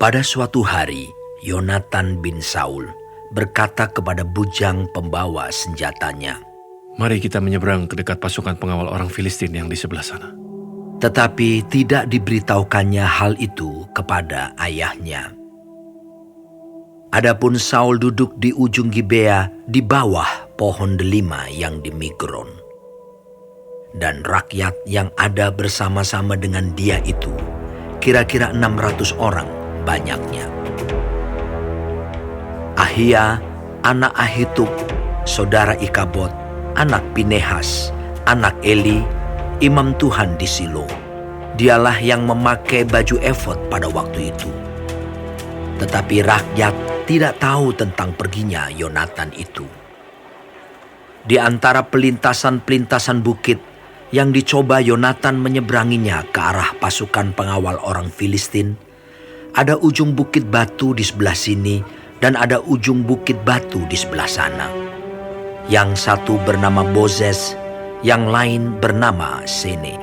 Pada suatu hari, Yonatan bin Saul berkata kepada bujang pembawa senjatanya, "Mari kita menyeberang ke dekat pasukan pengawal orang Filistin yang di sebelah sana." Tetapi tidak diberitahukannya hal itu kepada ayahnya. Adapun Saul duduk di ujung Gibea di bawah pohon delima yang di Migron. Dan rakyat yang ada bersama-sama dengan dia itu kira-kira 600 orang banyaknya. Ahia, anak Ahitub, saudara Ikabod, anak Pinehas, anak Eli, imam Tuhan di Silo. Dialah yang memakai baju efod pada waktu itu. Tetapi rakyat tidak tahu tentang perginya Yonatan itu. Di antara pelintasan-pelintasan bukit yang dicoba Yonatan menyeberanginya ke arah pasukan pengawal orang Filistin, ada ujung bukit batu di sebelah sini dan ada ujung bukit batu di sebelah sana. Yang satu bernama Bozez, yang lain bernama Sene.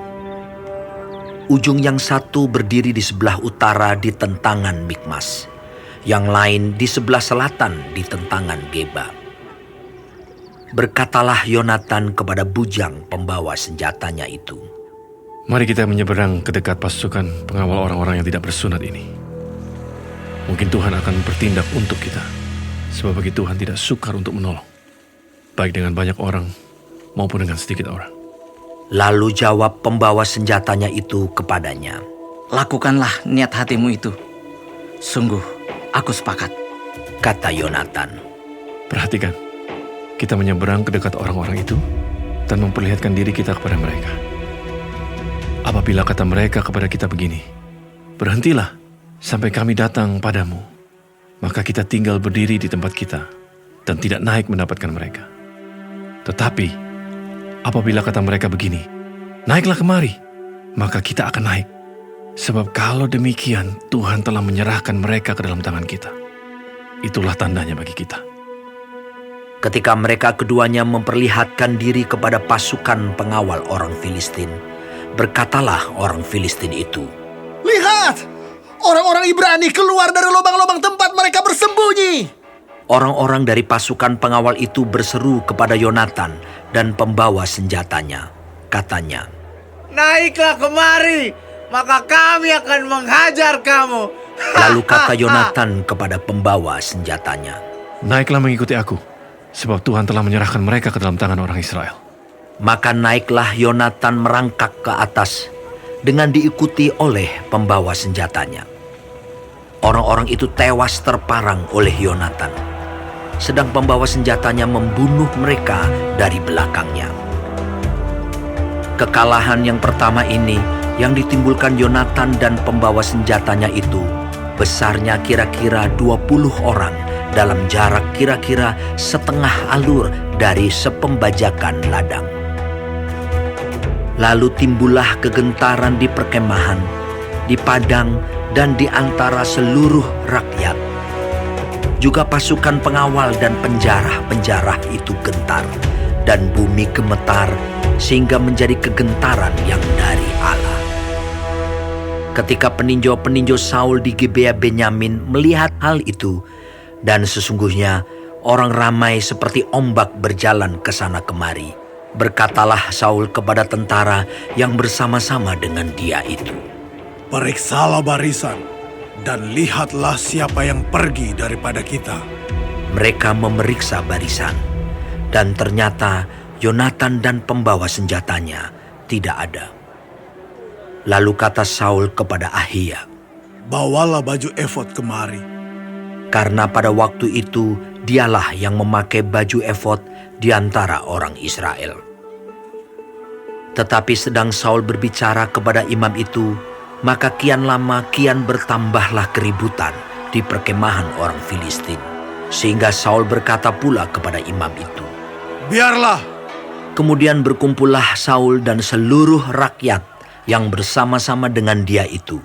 Ujung yang satu berdiri di sebelah utara di tentangan Mikmas, yang lain di sebelah selatan di tentangan Geba. Berkatalah Yonatan kepada bujang pembawa senjatanya itu, "Mari kita menyeberang ke dekat pasukan pengawal orang-orang yang tidak bersunat ini. Mungkin Tuhan akan bertindak untuk kita, sebab bagi Tuhan tidak sukar untuk menolong, baik dengan banyak orang maupun dengan sedikit orang." Lalu jawab pembawa senjatanya itu kepadanya, "Lakukanlah niat hatimu itu. Sungguh, aku sepakat," kata Yonatan. Perhatikan, kita menyeberang ke dekat orang-orang itu dan memperlihatkan diri kita kepada mereka. Apabila kata mereka kepada kita begini, "Berhentilah sampai kami datang padamu," maka kita tinggal berdiri di tempat kita dan tidak naik mendapatkan mereka. Tetapi apabila kata mereka begini, "Naiklah kemari," maka kita akan naik. Sebab kalau demikian Tuhan telah menyerahkan mereka ke dalam tangan kita. Itulah tandanya bagi kita. Ketika mereka keduanya memperlihatkan diri kepada pasukan pengawal orang Filistin, berkatalah orang Filistin itu, "Lihat, orang-orang Ibrani keluar dari lubang-lubang tempat mereka bersembunyi." Orang-orang dari pasukan pengawal itu berseru kepada Yonatan dan pembawa senjatanya. Katanya, "Naiklah kemari, maka kami akan menghajar kamu." lalu kata Yonatan kepada pembawa senjatanya, "Naiklah mengikuti aku, sebab Tuhan telah menyerahkan mereka ke dalam tangan orang Israel." Maka naiklah Yonatan merangkak ke atas dengan diikuti oleh pembawa senjatanya. Orang-orang itu tewas terparang oleh Yonatan, sedang pembawa senjatanya membunuh mereka dari belakangnya. Kekalahan yang pertama ini yang ditimbulkan Yonatan dan pembawa senjatanya itu besarnya kira-kira 20 orang dalam jarak kira-kira setengah alur dari sepembajakan ladang. Lalu timbullah kegentaran di perkemahan, di padang, dan di antara seluruh rakyat. Juga pasukan pengawal dan penjarah-penjarah itu gentar, dan bumi gemetar sehingga menjadi kegentaran yang dari Allah. Ketika peninjau-peninjau Saul di Gibea Benyamin melihat hal itu, dan sesungguhnya orang ramai seperti ombak berjalan ke sana kemari, berkatalah Saul kepada tentara yang bersama-sama dengan dia itu, "Periksalah barisan, dan lihatlah siapa yang pergi daripada kita." Mereka memeriksa barisan, dan ternyata Yonatan dan pembawa senjatanya tidak ada. Lalu kata Saul kepada Ahia, "Bawalah baju efod kemari." karena pada waktu itu dialah yang memakai baju efod di antara orang Israel. Tetapi sedang Saul berbicara kepada imam itu, maka kian lama kian bertambahlah keributan di perkemahan orang Filistin, sehingga Saul berkata pula kepada imam itu, "Biarlah." Kemudian berkumpullah Saul dan seluruh rakyat yang bersama-sama dengan dia itu.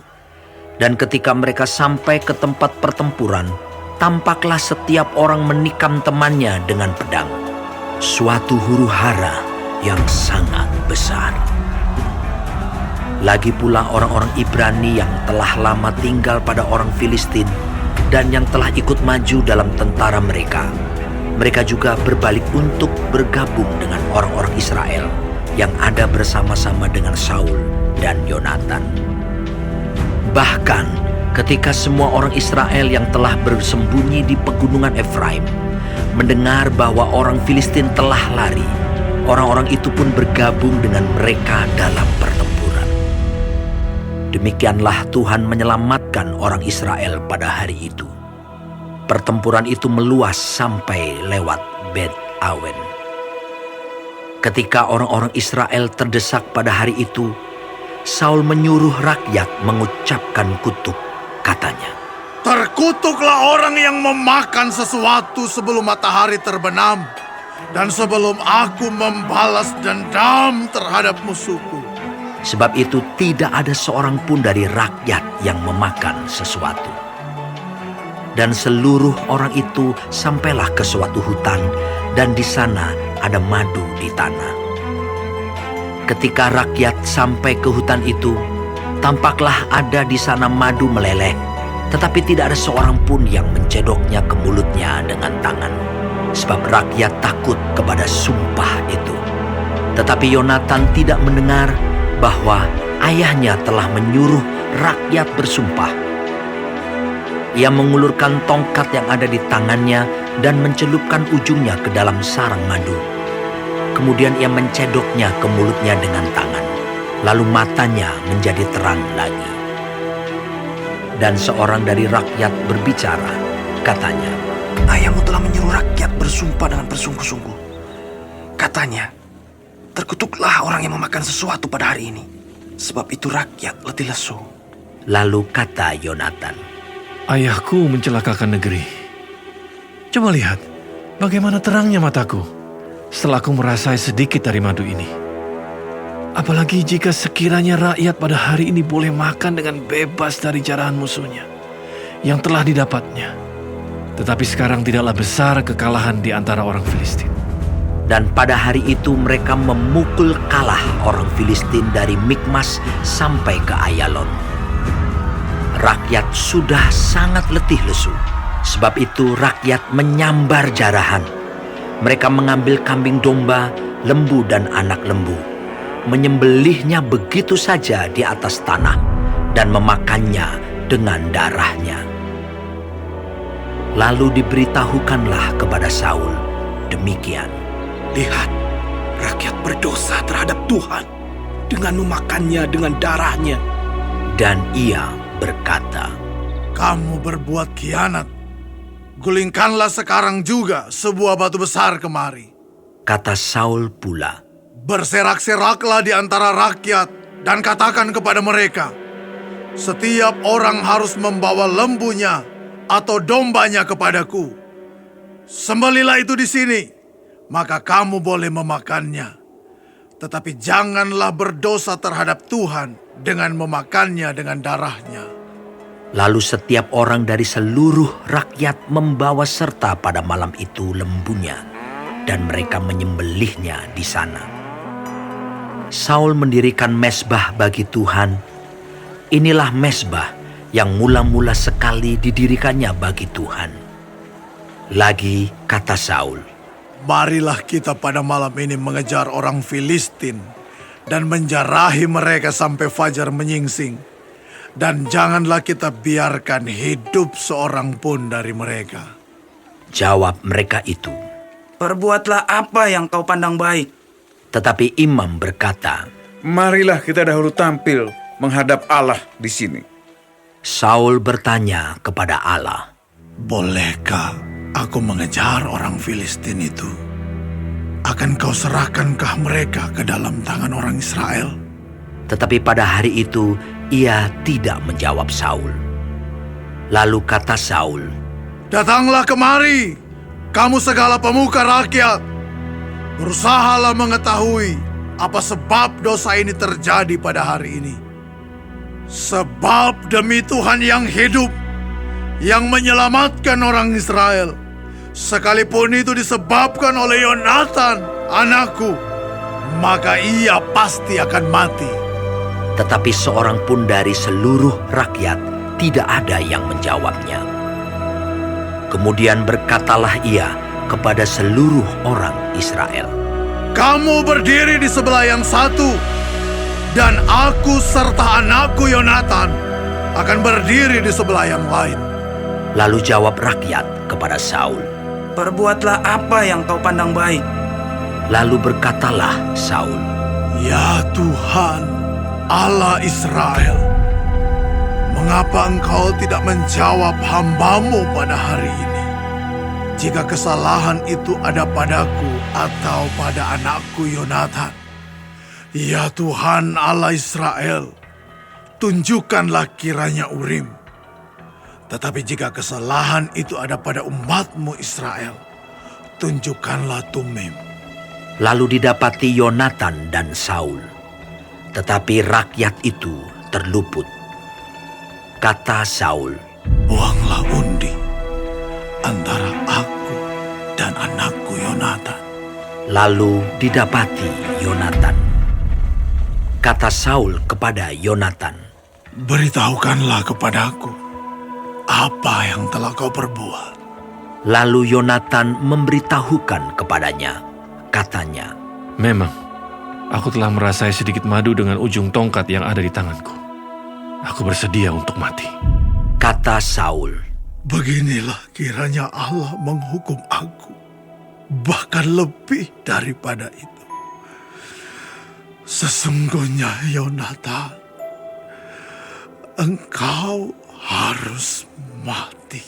Dan ketika mereka sampai ke tempat pertempuran, tampaklah setiap orang menikam temannya dengan pedang. Suatu huru-hara yang sangat besar. Lagi pula orang-orang Ibrani yang telah lama tinggal pada orang Filistin dan yang telah ikut maju dalam tentara mereka. Mereka juga berbalik untuk bergabung dengan orang-orang Israel yang ada bersama-sama dengan Saul dan Yonatan. Bahkan ketika semua orang Israel yang telah bersembunyi di pegunungan Efraim mendengar bahwa orang Filistin telah lari, orang-orang itu pun bergabung dengan mereka dalam pertempuran. Demikianlah Tuhan menyelamatkan orang Israel pada hari itu. Pertempuran itu meluas sampai lewat Bet Awen. Ketika orang-orang Israel terdesak pada hari itu, Saul menyuruh rakyat mengucapkan kutuk. Katanya, Terkutuklah orang yang memakan sesuatu sebelum matahari terbenam, dan sebelum aku membalas dendam terhadap musuhku. sebab itu tidak ada seorang pun dari rakyat yang memakan sesuatu. Dan seluruh orang itu sampailah ke suatu hutan, dan di sana ada madu di tanah. Ketika rakyat sampai ke hutan itu, tampaklah ada di sana madu meleleh, tetapi tidak ada seorang pun yang mencedoknya ke mulutnya dengan tangan, sebab rakyat takut kepada sumpah itu. Tetapi Yonatan tidak mendengar bahwa ayahnya telah menyuruh rakyat bersumpah. Ia mengulurkan tongkat yang ada di tangannya dan mencelupkan ujungnya ke dalam sarang madu. Kemudian ia mencedoknya ke mulutnya dengan tangan. Lalu matanya menjadi terang lagi. Dan seorang dari rakyat berbicara, katanya, Ayahmu telah menyuruh rakyat bersumpah dengan bersungguh-sungguh. Katanya, terkutuklah orang yang memakan sesuatu pada hari ini, sebab itu rakyat letih lesu. Lalu kata Yonatan, Ayahku mencelakakan negeri. Coba lihat bagaimana terangnya mataku setelah aku merasai sedikit dari madu ini. Apalagi jika sekiranya rakyat pada hari ini boleh makan dengan bebas dari jarahan musuhnya yang telah didapatnya. Tetapi sekarang tidaklah besar kekalahan di antara orang Filistin. Dan pada hari itu mereka memukul kalah orang Filistin dari Mikmas sampai ke Ayalon. Rakyat sudah sangat letih lesu. Sebab itu rakyat menyambar jarahan. Mereka mengambil kambing domba, lembu dan anak lembu, menyembelihnya begitu saja di atas tanah dan memakannya dengan darahnya. Lalu diberitahukanlah kepada Saul demikian. Lihat, rakyat berdosa terhadap Tuhan dengan memakannya dengan darahnya. Dan ia berkata, Kamu berbuat khianat. Gulingkanlah sekarang juga sebuah batu besar kemari. kata Saul pula, Berserak-seraklah di antara rakyat dan katakan kepada mereka, setiap orang harus membawa lembunya atau dombanya kepadaku. Sembelilah itu di sini, maka kamu boleh memakannya. Tetapi janganlah berdosa terhadap Tuhan dengan memakannya dengan darahnya. Lalu setiap orang dari seluruh rakyat membawa serta pada malam itu lembunya, dan mereka menyembelihnya di sana. Saul mendirikan mezbah bagi Tuhan. Inilah mezbah yang mula-mula sekali didirikannya bagi Tuhan. Lagi kata Saul, Marilah kita pada malam ini mengejar orang Filistin dan menjarahi mereka sampai fajar menyingsing. Dan janganlah kita biarkan hidup seorang pun dari mereka. jawab mereka itu. Perbuatlah apa yang kau pandang baik. Tetapi imam berkata, Marilah kita dahulu tampil menghadap Allah di sini. Saul bertanya kepada Allah, Bolehkah aku mengejar orang Filistin itu? Akan kau serahkankah mereka ke dalam tangan orang Israel? tetapi pada hari itu ia tidak menjawab Saul. Lalu kata Saul, Datanglah kemari, kamu segala pemuka rakyat. Berusahalah mengetahui apa sebab dosa ini terjadi pada hari ini. Sebab demi Tuhan yang hidup, yang menyelamatkan orang Israel, sekalipun itu disebabkan oleh Yonatan, anakku, maka ia pasti akan mati. Tetapi seorang pun dari seluruh rakyat tidak ada yang menjawabnya. Kemudian berkatalah ia kepada seluruh orang Israel, Kamu berdiri di sebelah yang satu, dan aku serta anakku Yonatan akan berdiri di sebelah yang lain. Lalu jawab rakyat kepada Saul. Perbuatlah apa yang kau pandang baik. Lalu berkatalah Saul, Ya Tuhan, Allah Israel, mengapa engkau tidak menjawab hamba-Mu pada hari ini? Jika kesalahan itu ada padaku atau pada anakku Yonatan, ya Tuhan Allah Israel, tunjukkanlah kiranya Urim. Tetapi jika kesalahan itu ada pada umat-Mu Israel, tunjukkanlah Tumim. lalu didapati Yonatan dan Saul. Tetapi rakyat itu terluput. Kata Saul, Buanglah undi antara aku dan anakku Yonatan. lalu didapati Yonatan. Kata Saul kepada Yonatan, Beritahukanlah kepadaku apa yang telah kau perbuat. lalu Yonatan memberitahukan kepadanya. Katanya, Memang, aku telah merasai sedikit madu dengan ujung tongkat yang ada di tanganku. Aku bersedia untuk mati. kata Saul, Beginilah kiranya Allah menghukum aku, bahkan lebih daripada itu. Sesungguhnya Yonatan, engkau harus mati.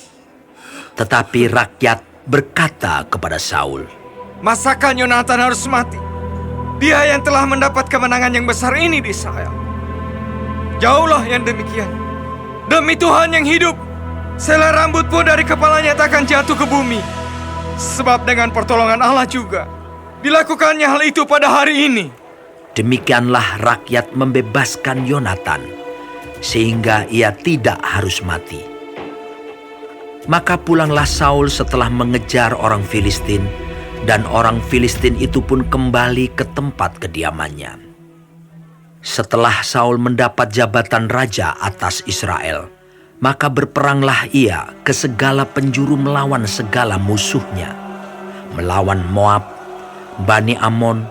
tetapi rakyat berkata kepada Saul, Masakan Yonatan harus mati? Dia yang telah mendapat kemenangan yang besar ini di Israel. Jauhlah yang demikian. Demi Tuhan yang hidup, selai rambut pun dari kepalanya takkan jatuh ke bumi. Sebab dengan pertolongan Allah juga, dilakukannya hal itu pada hari ini. Demikianlah rakyat membebaskan Yonatan, sehingga ia tidak harus mati. Maka pulanglah Saul setelah mengejar orang Filistin, dan orang Filistin itu pun kembali ke tempat kediamannya. Setelah Saul mendapat jabatan raja atas Israel, maka berperanglah ia ke segala penjuru melawan segala musuhnya, melawan Moab, Bani Amon,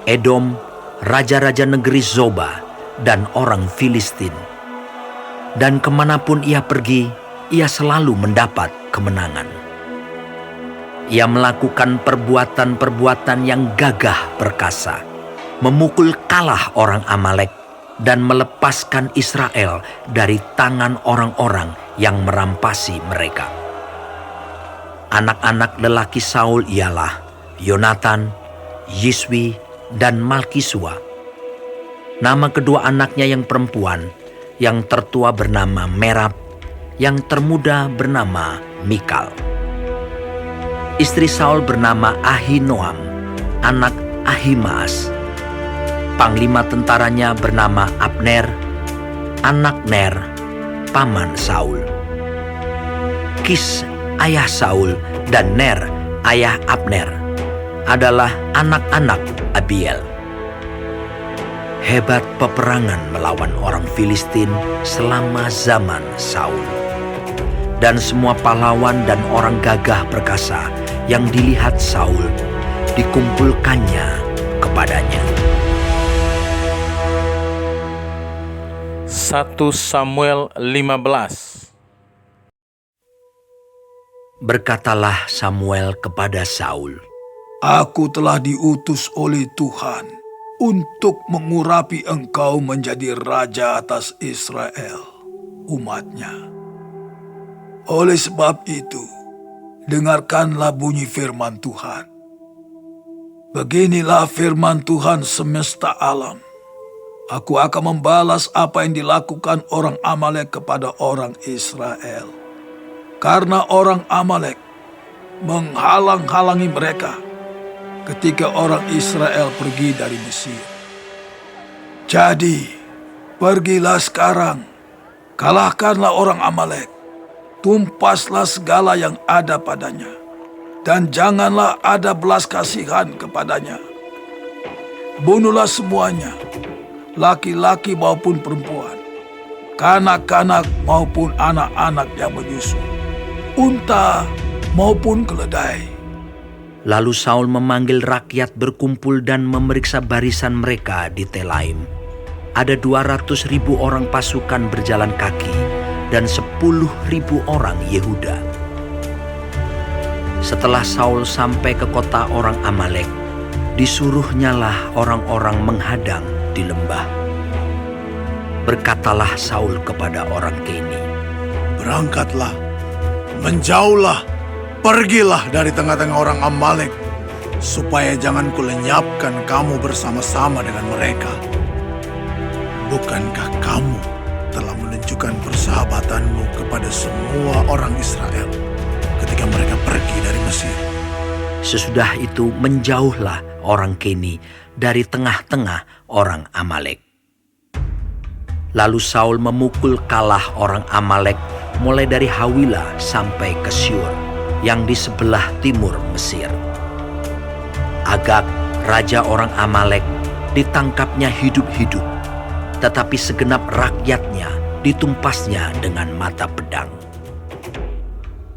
Edom, raja-raja negeri Zoba, dan orang Filistin. Dan kemanapun ia pergi, ia selalu mendapat kemenangan. Ia melakukan perbuatan-perbuatan yang gagah perkasa, memukul kalah orang Amalek, dan melepaskan Israel dari tangan orang-orang yang merampasi mereka. Anak-anak lelaki Saul ialah Yonatan, Yiswi, dan Malkisua. Nama kedua anaknya yang perempuan, yang tertua bernama Merab, yang termuda bernama Mikal. Istri Saul bernama Ahinoam, anak Ahimaas. Panglima tentaranya bernama Abner, anak Ner, paman Saul. Kis, ayah Saul, dan Ner, ayah Abner, adalah anak-anak Abiel. Hebat peperangan melawan orang Filistin selama zaman Saul. Dan semua pahlawan dan orang gagah perkasa yang dilihat Saul, dikumpulkannya kepadanya. 1 Samuel 15. Berkatalah Samuel kepada Saul, Aku telah diutus oleh Tuhan untuk mengurapi engkau menjadi raja atas Israel, umatnya. Oleh sebab itu, dengarkanlah bunyi firman Tuhan. Beginilah firman Tuhan semesta alam. Aku akan membalas apa yang dilakukan orang Amalek kepada orang Israel. Karena orang Amalek menghalang-halangi mereka ketika orang Israel pergi dari Mesir. Jadi, pergilah sekarang, kalahkanlah orang Amalek, tumpaslah segala yang ada padanya, dan janganlah ada belas kasihan kepadanya. Bunuhlah semuanya, laki-laki maupun perempuan, kanak-kanak maupun anak-anak yang menyusu, unta maupun keledai. Lalu Saul memanggil rakyat berkumpul dan memeriksa barisan mereka di Telaim. Ada 200.000 orang pasukan berjalan kaki dan 10.000 orang Yehuda. Setelah Saul sampai ke kota orang Amalek, disuruhnyalah orang-orang menghadang di lembah. Berkatalah Saul kepada orang Keni, Berangkatlah, menjauhlah, pergilah dari tengah-tengah orang Amalek, supaya jangan kulenyapkan kamu bersama-sama dengan mereka. Bukankah kamu telah menunjukkan persahabatanmu kepada semua orang Israel ketika mereka pergi dari Mesir? Sesudah itu menjauhlah orang Keni dari tengah-tengah orang Amalek. Lalu Saul memukul kalah orang Amalek mulai dari Hawila sampai ke Syur yang di sebelah timur Mesir. Agag, raja orang Amalek, ditangkapnya hidup-hidup, tetapi segenap rakyatnya ditumpasnya dengan mata pedang.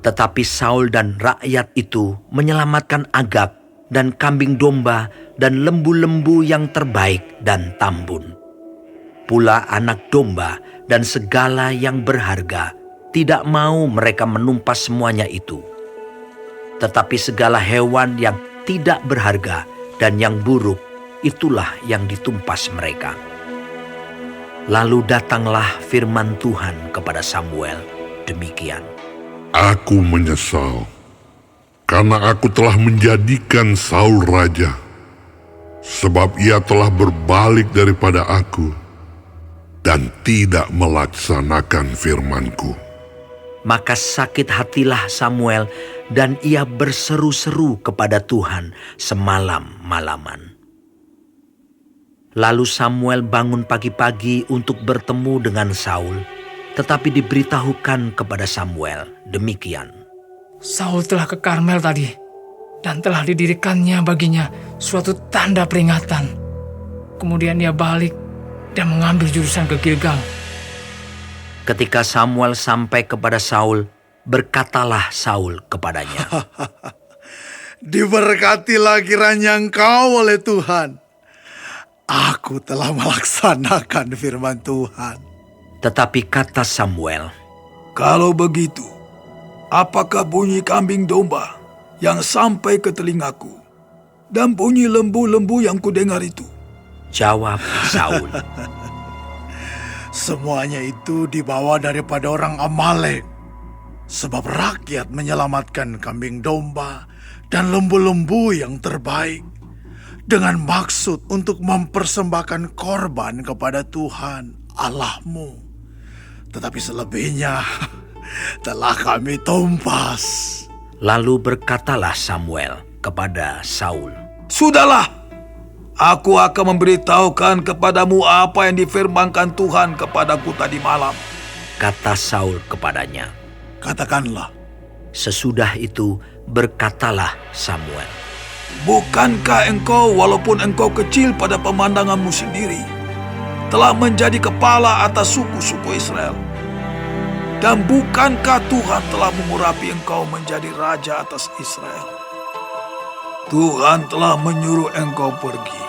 Tetapi Saul dan rakyat itu menyelamatkan Agag dan kambing domba dan lembu-lembu yang terbaik dan tambun. Pula anak domba dan segala yang berharga, tidak mau mereka menumpas semuanya itu. Tetapi segala hewan yang tidak berharga dan yang buruk, itulah yang ditumpas mereka. Lalu datanglah firman Tuhan kepada Samuel demikian. Aku menyesal, karena aku telah menjadikan Saul raja, sebab ia telah berbalik daripada aku dan tidak melaksanakan firman-Ku. Maka sakit hatilah Samuel dan ia berseru-seru kepada Tuhan semalam-malaman. Lalu Samuel bangun pagi-pagi untuk bertemu dengan Saul, tetapi diberitahukan kepada Samuel demikian. Saul telah ke Karmel tadi, dan telah didirikannya baginya suatu tanda peringatan. Kemudian ia balik dan mengambil jurusan ke Gilgal. Ketika Samuel sampai kepada Saul, berkatalah Saul kepadanya, Diberkatilah kiranya engkau oleh Tuhan. Aku telah melaksanakan firman Tuhan. Tetapi kata Samuel, Kalau begitu, apakah bunyi kambing domba yang sampai ke telingaku dan bunyi lembu-lembu yang kudengar itu? Jawab Saul, Semuanya itu dibawa daripada orang Amalek, sebab rakyat menyelamatkan kambing domba dan lembu-lembu yang terbaik dengan maksud untuk mempersembahkan korban kepada Tuhan Allahmu. Tetapi selebihnya telah kami tumpas. Lalu berkatalah Samuel kepada Saul, Sudahlah, aku akan memberitahukan kepadamu apa yang difirmankan Tuhan kepadaku tadi malam. Kata Saul kepadanya. Katakanlah. Sesudah itu berkatalah Samuel, Bukankah engkau, walaupun engkau kecil pada pemandanganmu sendiri, telah menjadi kepala atas suku-suku Israel? Dan bukankah Tuhan telah mengurapi engkau menjadi raja atas Israel? Tuhan telah menyuruh engkau pergi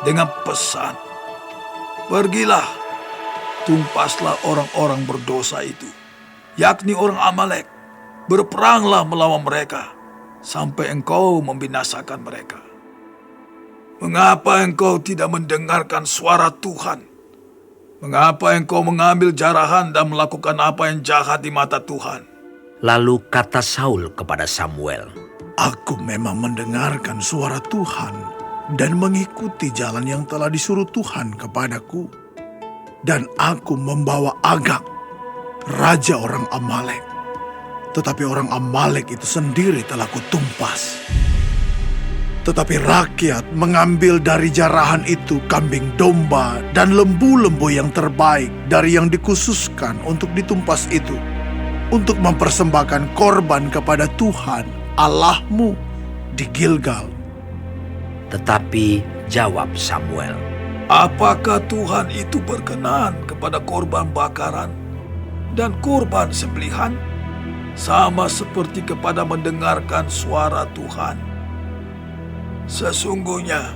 dengan pesan, Pergilah, tumpaslah orang-orang berdosa itu, yakni orang Amalek, berperanglah melawan mereka, sampai engkau membinasakan mereka. Mengapa engkau tidak mendengarkan suara Tuhan? Mengapa engkau mengambil jarahan dan melakukan apa yang jahat di mata Tuhan? Lalu kata Saul kepada Samuel, Aku memang mendengarkan suara Tuhan dan mengikuti jalan yang telah disuruh Tuhan kepadaku. Dan aku membawa Agag, raja orang Amalek. Tetapi orang Amalek itu sendiri telah kutumpas. Tetapi rakyat mengambil dari jarahan itu kambing domba dan lembu-lembu yang terbaik dari yang dikhususkan untuk ditumpas itu, untuk mempersembahkan korban kepada Tuhan Allahmu di Gilgal. Tetapi jawab Samuel, apakah Tuhan itu berkenan kepada korban bakaran dan korban sembelihan, sama seperti kepada mendengarkan suara Tuhan? Sesungguhnya,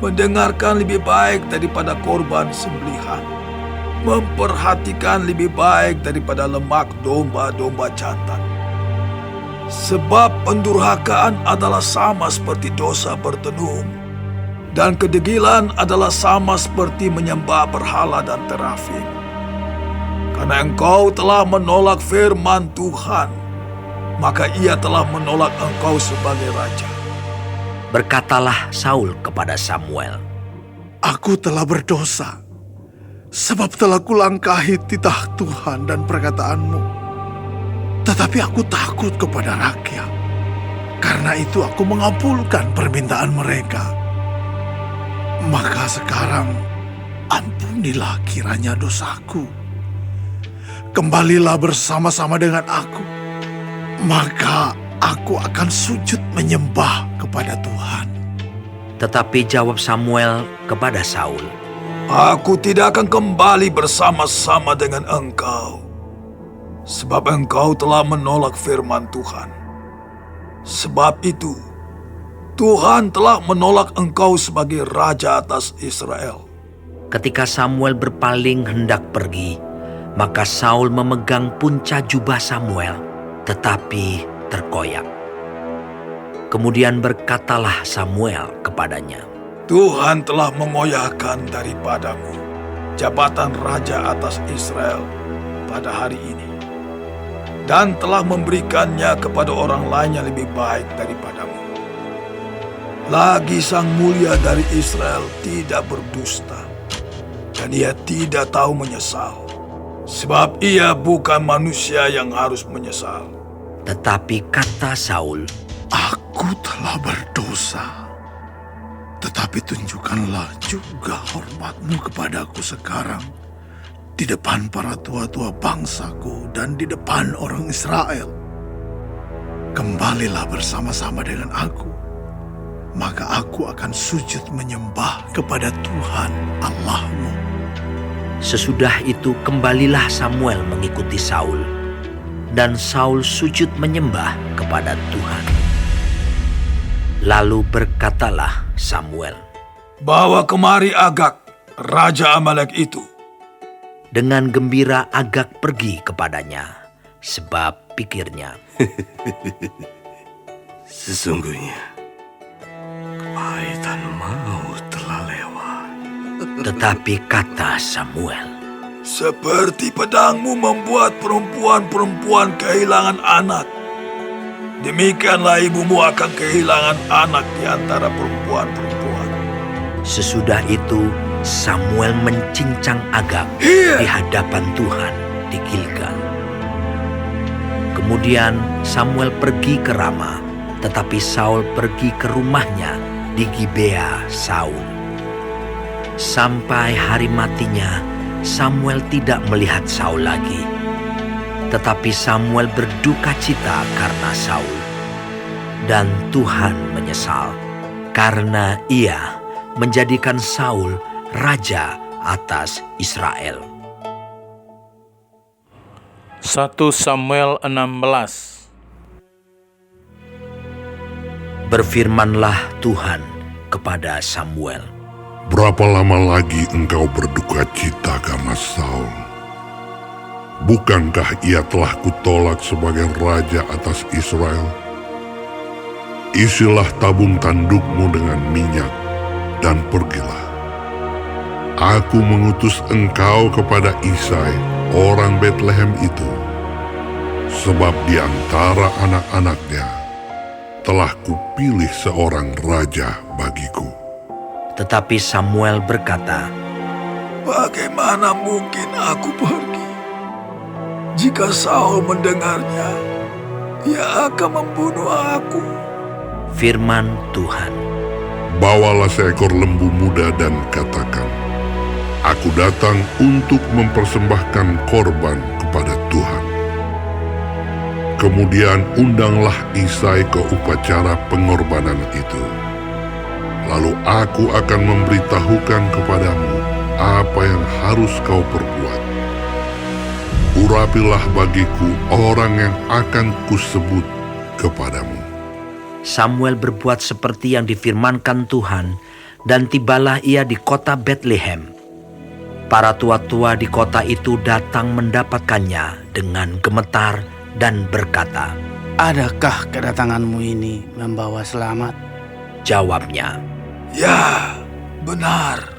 mendengarkan lebih baik daripada korban sembelihan, memperhatikan lebih baik daripada lemak domba-domba jantan. Sebab pendurhakaan adalah sama seperti dosa bertenung, dan kedegilan adalah sama seperti menyembah berhala dan terafim. Karena engkau telah menolak firman Tuhan, maka ia telah menolak engkau sebagai raja. Berkatalah Saul kepada Samuel, Aku telah berdosa, sebab telah kulangkahi titah Tuhan dan perkataanmu. Tetapi aku takut kepada rakyat, karena itu aku mengabulkan permintaan mereka. Maka sekarang ampunilah kiranya dosaku. Kembalilah bersama-sama dengan aku, maka aku akan sujud menyembah kepada Tuhan. Tetapi jawab Samuel kepada Saul, Aku tidak akan kembali bersama-sama dengan engkau, sebab engkau telah menolak firman Tuhan. Sebab itu, Tuhan telah menolak engkau sebagai raja atas Israel. Ketika Samuel berpaling hendak pergi, maka Saul memegang punca jubah Samuel, tetapi terkoyak. Kemudian berkatalah Samuel kepadanya, Tuhan telah mengoyakkan daripadamu jabatan raja atas Israel pada hari ini, dan telah memberikannya kepada orang lain yang lebih baik daripadamu. Lagi sang mulia dari Israel tidak berdusta, dan ia tidak tahu menyesal, sebab ia bukan manusia yang harus menyesal. Tetapi kata Saul, Aku telah berdosa, tetapi tunjukkanlah juga hormat-Mu kepadaku sekarang di depan para tua-tua bangsaku dan di depan orang Israel. Kembalilah bersama-sama dengan aku, maka aku akan sujud menyembah kepada Tuhan Allah-Mu. Sesudah itu kembalilah Samuel mengikuti Saul, dan Saul sujud menyembah kepada Tuhan. Lalu berkatalah Samuel, Bawa kemari Agag, raja Amalek itu. Dengan gembira Agag pergi kepadanya, sebab pikirnya, Sesungguhnya, kepahitan maut telah lewat. Tetapi kata Samuel, Seperti pedangmu membuat perempuan-perempuan kehilangan anak, demikianlah ibumu akan kehilangan anak di antara perempuan-perempuan. Sesudah itu Samuel mencincang Agag Iya. di hadapan Tuhan di Gilgal. Kemudian Samuel pergi ke Rama, tetapi Saul pergi ke rumahnya di Gibea Saul. Sampai hari matinya, Samuel tidak melihat Saul lagi. Tetapi Samuel berduka cita karena Saul. Dan Tuhan menyesal karena ia menjadikan Saul raja atas Israel. 1 Samuel 16. Berfirmanlah Tuhan kepada Samuel, Berapa lama lagi engkau berduka cita karena Saul? Bukankah ia telah kutolak sebagai raja atas Israel? Isilah tabung tandukmu dengan minyak, dan pergilah. Aku mengutus engkau kepada Isai, orang Betlehem itu, sebab di antara anak-anaknya telah kupilih seorang raja bagiku. Tetapi Samuel berkata, Bagaimana mungkin aku pergi? Jika Saul mendengarnya, ia akan membunuh aku. Firman Tuhan, Bawalah seekor lembu muda dan katakan, Aku datang untuk mempersembahkan korban kepada Tuhan. Kemudian undanglah Isai ke upacara pengorbanan itu. Lalu aku akan memberitahukan kepadamu apa yang harus kau perbuat. Urapilah bagiku orang yang akan kusebut kepadamu. Samuel berbuat seperti yang difirmankan Tuhan, dan tibalah ia di kota Betlehem. Para tua-tua di kota itu datang mendapatkannya dengan gemetar dan berkata, Adakah kedatanganmu ini membawa selamat? Jawabnya, Ya, benar.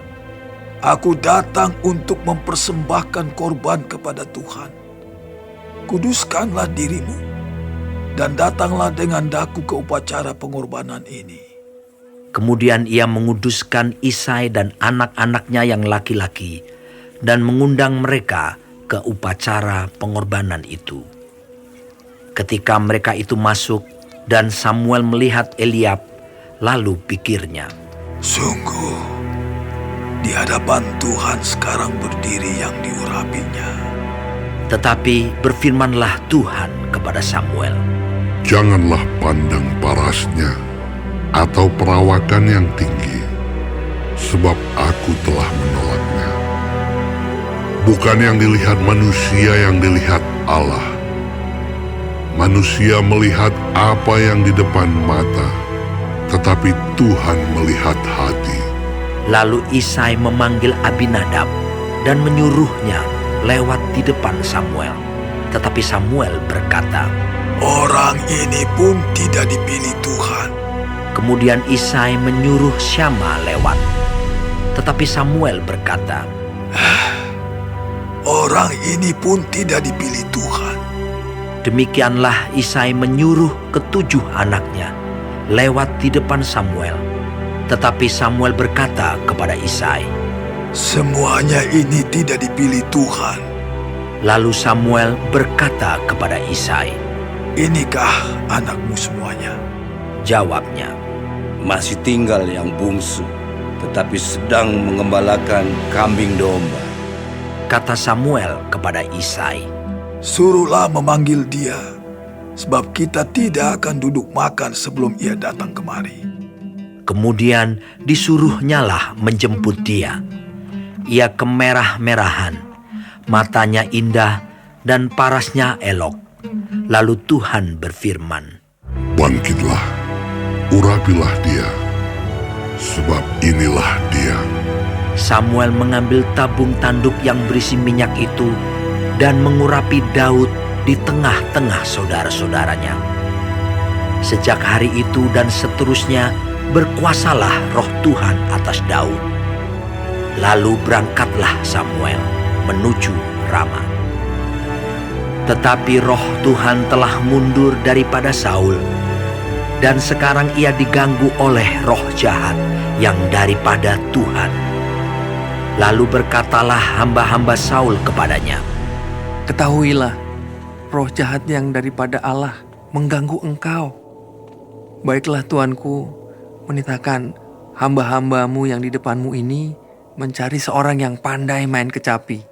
Aku datang untuk mempersembahkan korban kepada Tuhan. Kuduskanlah dirimu dan datanglah dengan daku ke upacara pengorbanan ini. Kemudian ia menguduskan Isai dan anak-anaknya yang laki-laki dan mengundang mereka ke upacara pengorbanan itu. Ketika mereka itu masuk dan Samuel melihat Eliab, lalu pikirnya, Sungguh, di hadapan Tuhan sekarang berdiri yang diurapinya. Tetapi berfirmanlah Tuhan kepada Samuel, Janganlah pandang parasnya atau perawakan yang tinggi, sebab aku telah menolaknya. Bukan yang dilihat manusia yang dilihat Allah. Manusia melihat apa yang di depan mata, tetapi Tuhan melihat hati. Lalu Isai memanggil Abinadab dan menyuruhnya lewat di depan Samuel. Tetapi Samuel berkata, Orang ini pun tidak dipilih Tuhan. Kemudian Isai menyuruh Syama lewat. Tetapi Samuel berkata, Orang ini pun tidak dipilih Tuhan. Demikianlah Isai menyuruh ketujuh anaknya lewat di depan Samuel. Tetapi Samuel berkata kepada Isai, Semuanya ini tidak dipilih Tuhan. Lalu Samuel berkata kepada Isai, Inikah anakmu semuanya? Jawabnya, Masih tinggal yang bungsu, tetapi sedang mengembalakan kambing domba. Kata Samuel kepada Isai, Suruhlah memanggil dia, sebab kita tidak akan duduk makan sebelum ia datang kemari. Kemudian disuruhnyalah menjemput dia. Ia kemerah-merahan, matanya indah dan parasnya elok. Lalu Tuhan berfirman, Bangkitlah, urapilah dia, sebab inilah dia. Samuel mengambil tabung tanduk yang berisi minyak itu dan mengurapi Daud di tengah-tengah saudara-saudaranya. Sejak hari itu dan seterusnya berkuasalah roh Tuhan atas Daud. Lalu berangkatlah Samuel menuju Rama. Tetapi roh Tuhan telah mundur daripada Saul, dan sekarang ia diganggu oleh roh jahat yang daripada Tuhan. Lalu berkatalah hamba-hamba Saul kepadanya, Ketahuilah, roh jahat yang daripada Allah mengganggu engkau. Baiklah tuanku, menitahkan hamba-hambamu yang di depanmu ini mencari seorang yang pandai main kecapi.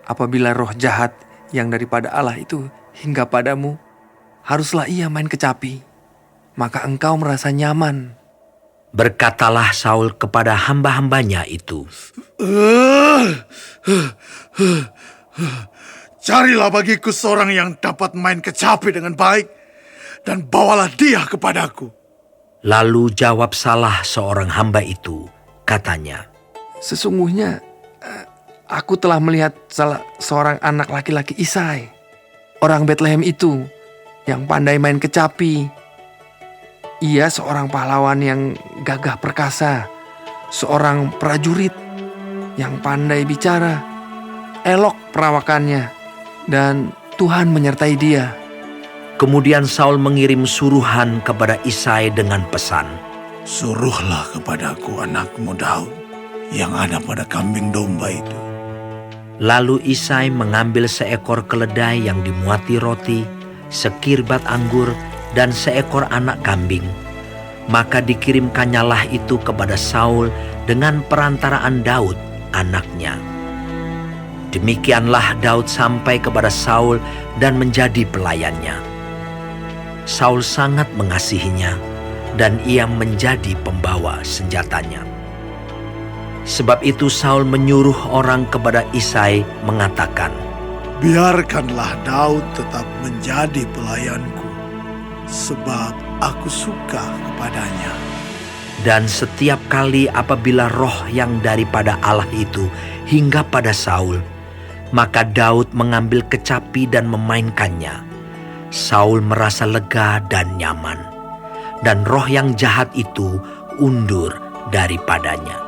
Apabila roh jahat yang daripada Allah itu hingga padamu, haruslah ia main kecapi, maka engkau merasa nyaman. Berkatalah Saul kepada hamba-hambanya itu, Carilah bagiku seorang yang dapat main kecapi dengan baik, dan bawalah dia kepadaku. Lalu jawab salah seorang hamba itu, katanya, Sesungguhnya aku telah melihat salah seorang anak laki-laki Isai, orang Betlehem itu, yang pandai main kecapi. Ia seorang pahlawan yang gagah perkasa, seorang prajurit yang pandai bicara, elok perawakannya, dan Tuhan menyertai dia. Kemudian Saul mengirim suruhan kepada Isai dengan pesan, Suruhlah kepadaku anakmu Daud yang ada pada kambing domba itu. Lalu Isai mengambil seekor keledai yang dimuati roti, sekirbat anggur, dan seekor anak kambing. Maka dikirimkannyalah itu kepada Saul dengan perantaraan Daud, anaknya. Demikianlah Daud sampai kepada Saul dan menjadi pelayannya. Saul sangat mengasihinya, dan ia menjadi pembawa senjatanya. Sebab itu Saul menyuruh orang kepada Isai mengatakan, Biarkanlah Daud tetap menjadi pelayanku, sebab aku suka kepadanya. Dan setiap kali apabila roh yang daripada Allah itu hingga pada Saul, maka Daud mengambil kecapi dan memainkannya. Saul merasa lega dan nyaman, dan roh yang jahat itu undur daripadanya.